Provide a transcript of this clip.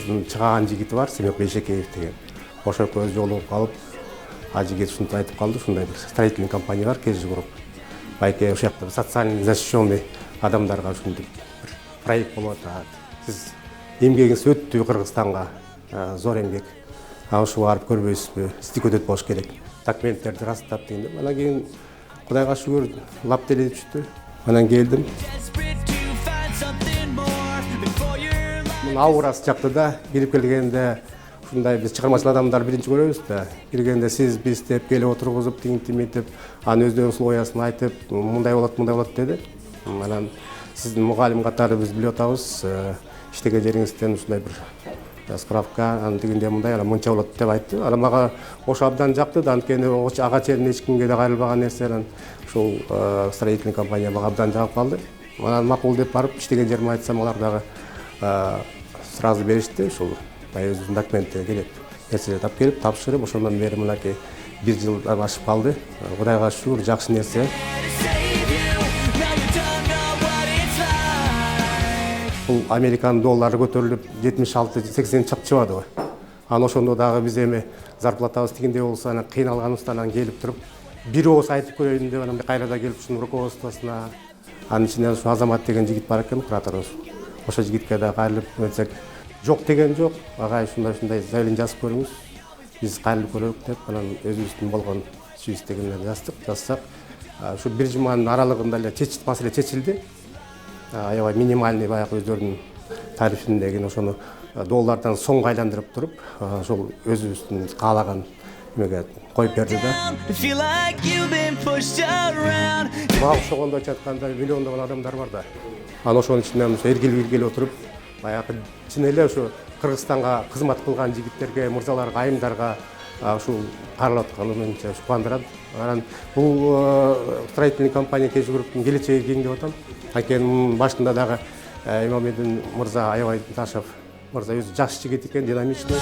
ГРУППдын чыгаган жигити бар, Семек Бейшекеев деген. Ошо экөөбүз жолугуп калып, жигит ушинтип айтып калды, ушундай бир строительный компания бар, ГРУПП. Байке ошол жакта социально защищенный адамдарга ушинтип бир проект болуп атат. Сиз эмгегиңиз өттү Кыргызстанга, зор эмгек. Ошо барып көрбөйсүзбү? Сиздики өтөт болуш керек. Документтерди растап дегенде, анан кийин Кудайга шүгүр лап деле түштү. Анан келдим. Аурасы жакты да, кирип келгенде ушундай биз чыгармачыл адамдар биринчи көрөбүз да. Киргенде сиз биз деп келип отургузуп, тиңтимитип, анын өздөрүнүн условиясын айтып, мындай болот деди. Анан сиздин мугалим катары биз билип атабыз, иштеген жериңизден ушундай бир справка, анан дегенде мындай, анан мынча болот деп айтты. Анан мага ошо абдан жакты да, анткени ага чейин эч кимге да кайрылбаган нерсе, анан ушул строительный компания мага абдан жагып калды. Анан макул деп барып иштеген жеримди айтсам, алар дагы сразу беришти, ушул өзүнүн документтери керек нерселерди алып келип тапшырып, ошондон бери мынакей 1 жылдан ашып калды. Кудайга шүгүр, жакшы нерсе. Бул Американын доллары көтөрүлүп 76-80 чыгыбадыбы. Анан ошондо дагы биз эми зарплатабыз тигиндей болсо, анан кыйналганыбыздан анан келип туруп, бир ооз айтып көрөйүн деп анан кайрада келип ушунун руководствосуна, анын ичинен ушу Азамат деген жигит бар экен, куратор. Ошо жигитке да кайрылып өтсек, жок деген жок. Агай ушундай заявление жазып көрүңүз. Биз кайрылып көрөлүк деп, анан өзүбүздүн болгон сүйүстөгүнөн жазсак, ушу 1 жуманын аралыгында эле маселе чечилди. Аябай минимальный баягы өздөрүнүн тарифиндеги ошону доллардан сомго айландырып туруп, ошол өзүбүздүн каалаган эмеге коюп берди да. Мага ошогондо айтканда миллиондогон адамдар бар да. Анан ошонун ичинен эргил отуруп, баягы чын эле ошо Кыргызстанга кызмат кылган жигиттерге, мырзаларга, айымдарга ушул каралып атканы менче кубандырат. Анан бул строительный компания ГРУППдын келечеги кең деп атам. Анткени башында дагы Имамедин мырза, аябай Ташев мырза өзү жакшы жигит экен, динамичный.